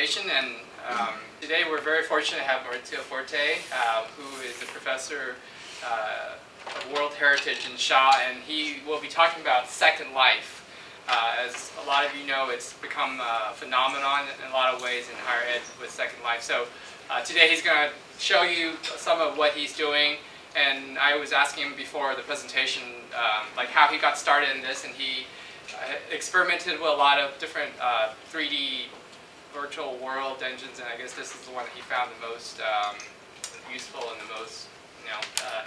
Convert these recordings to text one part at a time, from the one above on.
presentation, and today we're very fortunate to have Maurizio Forte, who is a professor of World Heritage in Shaw, and he will be talking about Second Life. As a lot of you know, it's become a phenomenon in a lot of ways in higher ed with Second Life. So today he's going to show you some of what he's doing, and I was asking him before the presentation like how he got started in this, and he experimented with a lot of different 3D virtual world engines, and I guess this is the one that he found the most useful and the most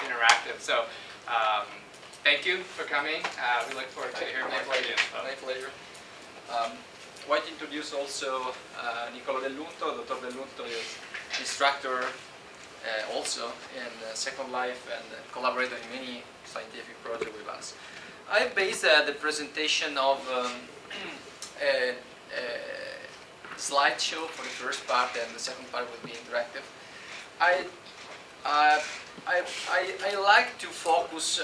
interactive. So thank you for coming. We look forward to hearing more from you. My pleasure. I want to introduce also Nicolo Dell'Unto. Dr. Dell'Unto is instructor also in Second Life and collaborated in many scientific projects with us. I based the presentation of a slideshow for the first part, and the second part will be interactive. I like to focus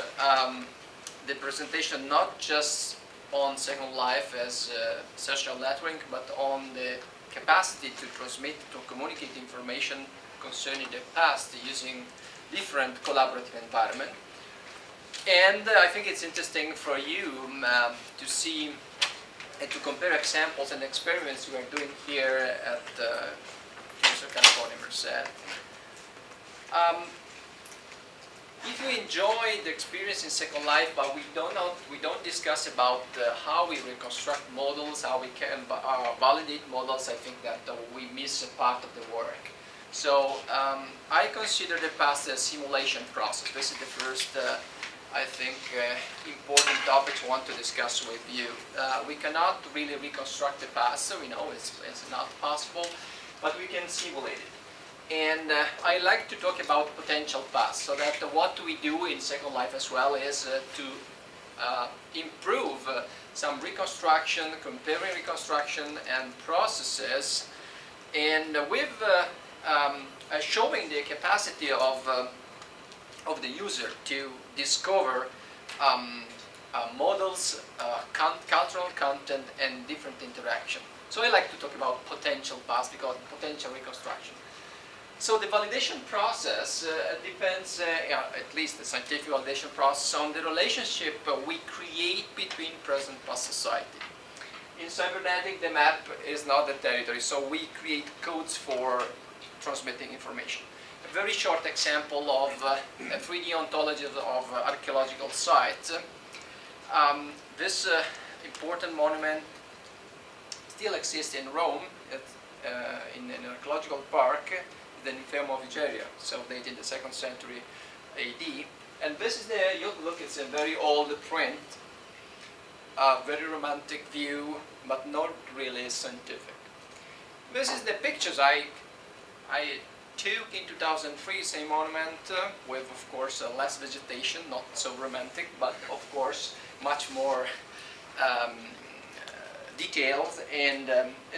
the presentation not just on Second Life as social networking, but on the capacity to transmit, to communicate information concerning the past using different collaborative environment. And I think it's interesting for you to see and to compare examples and experiments we are doing here at UC Merced. If you enjoy the experience in Second Life, but we don't discuss about how we reconstruct models, how we can validate models, I think that we miss a part of the work. So I consider the past a simulation process. This is the first, I think, important topic I want to discuss with you. We cannot really reconstruct the past, so we know it's not possible, but we can simulate it. And I like to talk about potential past, so that what we do in Second Life as well is to improve some reconstruction, comparing reconstruction and processes, and with showing the capacity of the user to discover models, cultural content, and different interaction. So I like to talk about potential past because potential reconstruction. So the validation process depends, at least the scientific validation process, on the relationship we create between present and past society. In cybernetics, the map is not the territory, so we create codes for transmitting information. A very short example of a 3D ontology of archaeological sites. This important monument still exists in Rome, in an archaeological park, the Museum of Nigeria, so dated the 2nd century AD. And this is the, you look, it's a very old print, very romantic view, but not really scientific. This is the pictures I took in 2003, same monument, with of course less vegetation, not so romantic, but of course much more detailed and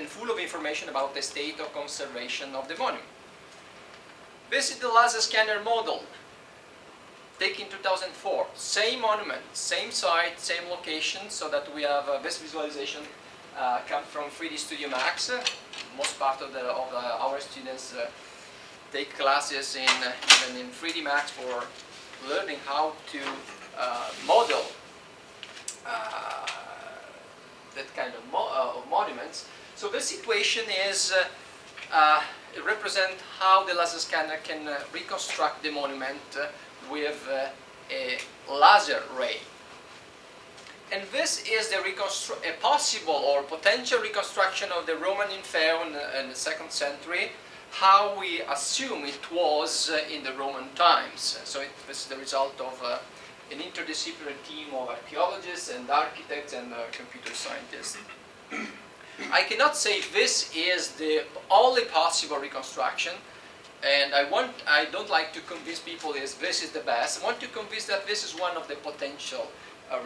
full of information about the state of conservation of the monument. This is the laser scanner model, taken in 2004. Same monument, same site, same location, so that we have this visualization come from 3D Studio Max. Most part of our students take classes even in 3D Max for learning how to model that kind of monuments. So this equation is represent how the laser scanner can reconstruct the monument with a laser ray. And this is a possible or potential reconstruction of the Roman Inferno in the 2nd century, how we assume it was in the Roman times. So this is the result of an interdisciplinary team of archaeologists and architects and computer scientists. I cannot say this is the only possible reconstruction, and I don't like to convince people this is the best. I want to convince that this is one of the potential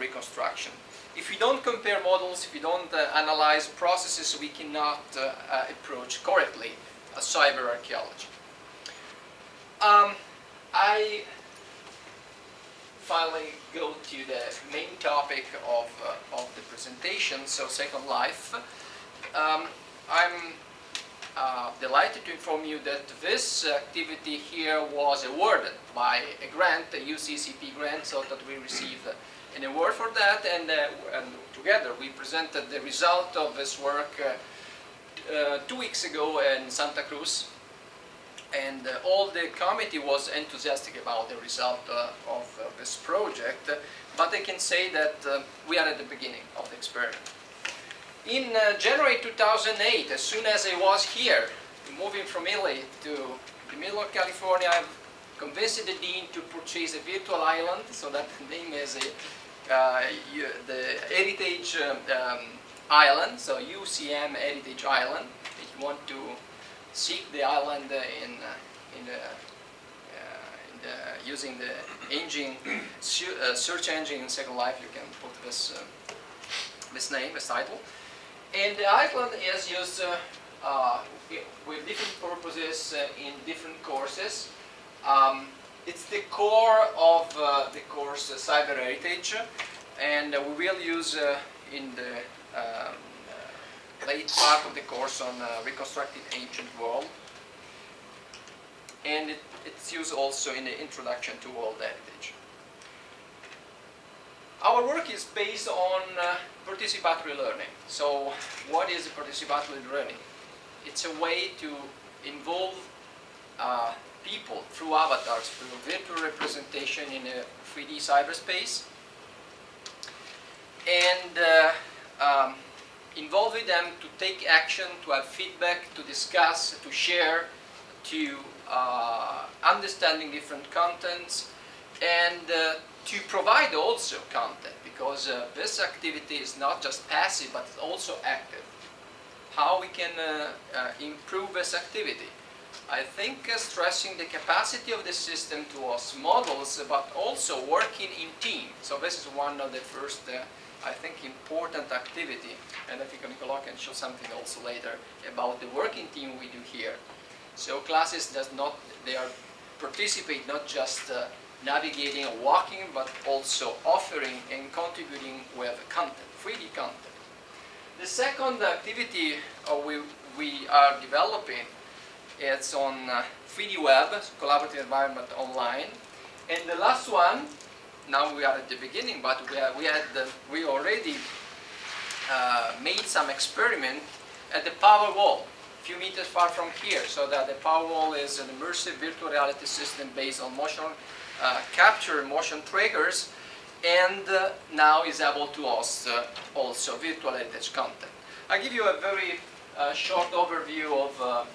reconstruction. If we don't compare models, if we don't analyze processes, we cannot approach correctly cyber-archaeology. I finally go to the main topic of the presentation, so Second Life. I'm delighted to inform you that this activity here was awarded by a grant, a UCCP grant, so that we received an award for that, and together we presented the result of this work 2 weeks ago in Santa Cruz, and all the committee was enthusiastic about the result of this project, but I can say that we are at the beginning of the experiment. In January 2008, as soon as I was here, moving from Italy to the middle of California, I convinced the dean to purchase a virtual island, so that the name is the Heritage Island, so UCM Heritage Island. If you want to seek the island using the engine, search engine in Second Life, you can put this name, this title. And the island is used with different purposes in different courses. It's the core of the course Cyber-Heritage, and we will use in the late part of the course on reconstructing ancient world. And it's used also in the introduction to world heritage. Our work is based on participatory learning. So what is participatory learning? It's a way to involve people through avatars, through virtual representation in a 3D cyberspace, and involving them to take action, to have feedback, to discuss, to share, to understanding different contents, and to provide also content, because this activity is not just passive but it's also active. How we can improve this activity? I think stressing the capacity of the system to host models, but also working in team. So this is one of the first, I think, important activity, and I think Nicolo can show something also later about the working team we do here. So classes they are participate not just navigating or walking, but also offering and contributing with content, 3D content. The second activity we are developing is on 3D web, collaborative environment online. And the last one, now we are at the beginning, but we already made some experiment at the power wall, a few meters far from here, so that the power wall is an immersive virtual reality system based on motion capture motion triggers, and now is able to host also virtual heritage content. I'll give you a very short overview of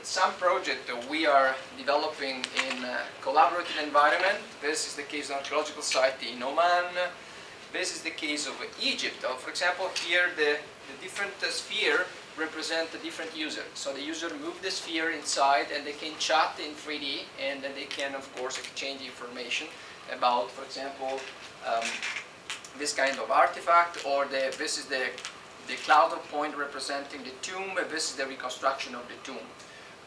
some project that we are developing in a collaborative environment. This is the case of an archaeological site in Oman. This is the case of Egypt. For example, here the different sphere represent a different user. So the user move the sphere inside and they can chat in 3D, and then they can of course exchange information about, for example, this kind of artifact, or this is the cloud point representing the tomb, this is the reconstruction of the tomb.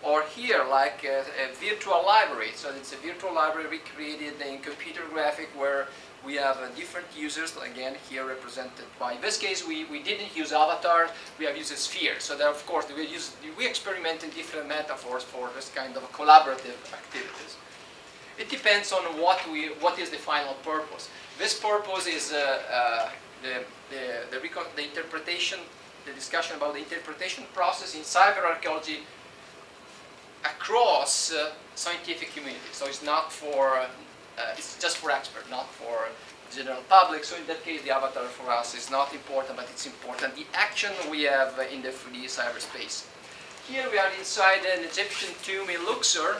Or here, like a virtual library. So it's a virtual library recreated in computer graphic where we have different users, again here represented by, in this case we didn't use avatar, we have used a sphere. So that of course we experiment in different metaphors for this kind of collaborative activities. It depends on what is the final purpose. This purpose is the interpretation, the discussion about the interpretation process in cyber-archaeology across scientific community. So it's not for, it's just for experts, not for general public. So in that case, the avatar for us is not important, but it's important the action we have in the 3D cyberspace. Here we are inside an Egyptian tomb in Luxor.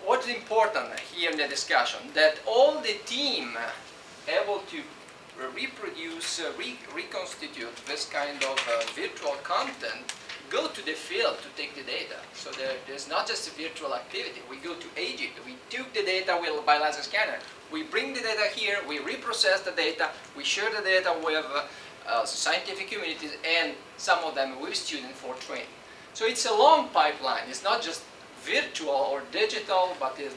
What is important here in the discussion? That all the team able to reproduce, reconstitute this kind of virtual content, go to the field to take the data. So there's not just a virtual activity. We go to Egypt, we took the data by laser scanner, we bring the data here, we reprocess the data, we share the data with scientific communities, and some of them with students for training. So it's a long pipeline. It's not just virtual or digital, but it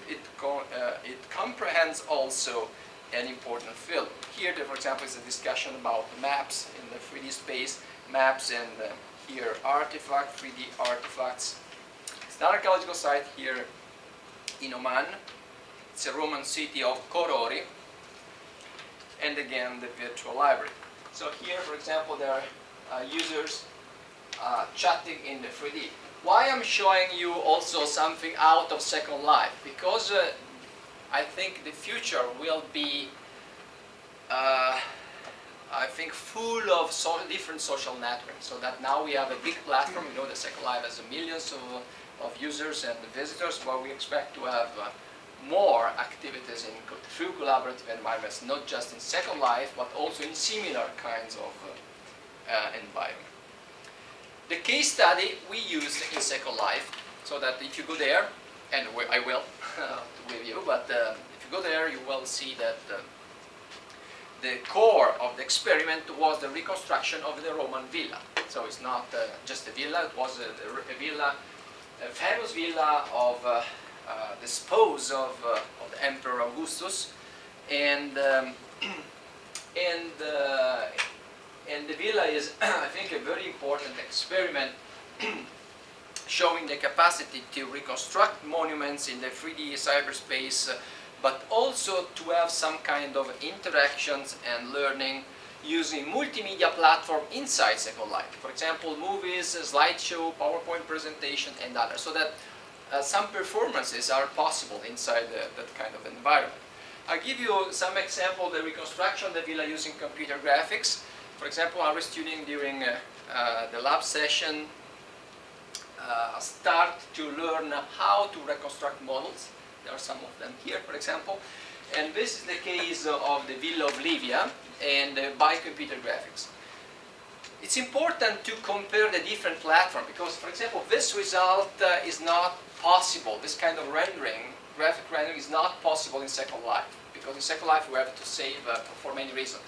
comprehends also an important field. Here, for example, is a discussion about maps in the 3D space, maps and here artifact, 3D artifacts. It's an archaeological site here in Oman. It's a Roman city of Korori. And again, the virtual library. So here, for example, there are users chatting in the 3D. Why I'm showing you also something out of Second Life? Because I think the future will be, I think, full of different social networks. So that now we have a big platform. You know, the Second Life has millions of users and visitors, but we expect to have more activities through collaborative environments, not just in Second Life, but also in similar kinds of environment. The case study we used in Second Life, so that if you go there, and I will with you, but if you go there, you will see that the core of the experiment was the reconstruction of the Roman villa. So it's not just a villa, it was a villa, a famous villa of the spouse of the Emperor Augustus, and the villa is, I think, a very important experiment showing the capacity to reconstruct monuments in the 3D cyberspace, but also to have some kind of interactions and learning using multimedia platform inside Second Life. For example, movies, slideshow, PowerPoint presentation, and others, so that some performances are possible inside that kind of environment. I'll give you some example of the reconstruction of the villa using computer graphics. For example, our student during the lab session start to learn how to reconstruct models. There are some of them here, for example. And this is the case of the Villa of Livia and by computer graphics. It's important to compare the different platforms because, for example, this result is not possible. This kind of rendering, graphic rendering, is not possible in Second Life because in Second Life we have to save for many reasons.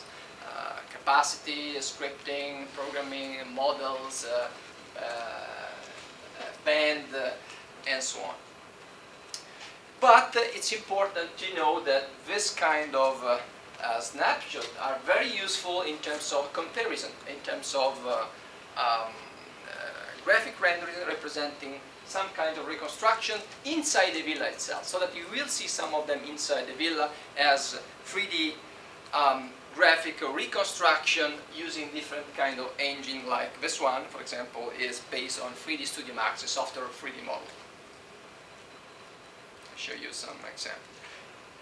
Capacity, scripting, programming, models, band, and so on. But it's important to know that this kind of snapshots are very useful in terms of comparison, in terms of graphic rendering representing some kind of reconstruction inside the villa itself, so that you will see some of them inside the villa as 3D graphic reconstruction using different kind of engine, like this one, for example, is based on 3D Studio Max, a software 3D model. I'll show you some examples.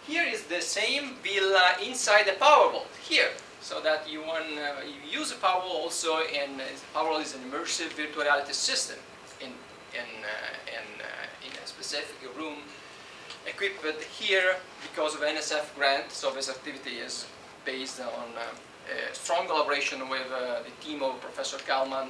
Here is the same villa inside the Power Vault, here, so that you use a Power Vault also, and Power Vault is an immersive virtual reality system in a specific room equipped here because of NSF grant. So this activity is based on a strong collaboration with the team of Professor Kalman,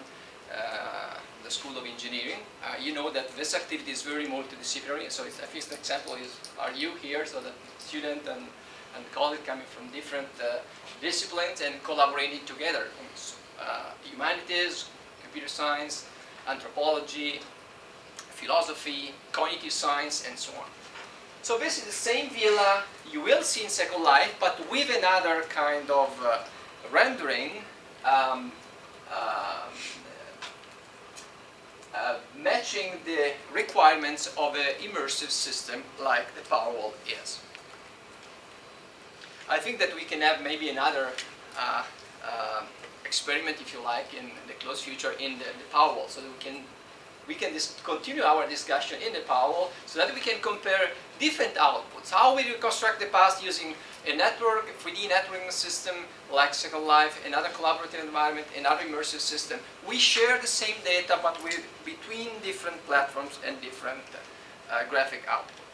the School of Engineering. You know that this activity is very multidisciplinary, so it's, I think the example are you here, so that student and colleagues coming from different disciplines and collaborating together. Humanities, computer science, anthropology, philosophy, cognitive science, and so on. So this is the same villa you will see in Second Life, but with another kind of rendering, matching the requirements of an immersive system like the Power Vault is. I think that we can have maybe another experiment, if you like, in the close future in the Power Vault, so that we can continue our discussion in the Power Vault, so that we can compare different outputs. How we reconstruct the past using a network, a 3D networking system like Second Life, another collaborative environment, another immersive system. We share the same data, but between different platforms and different graphic outputs.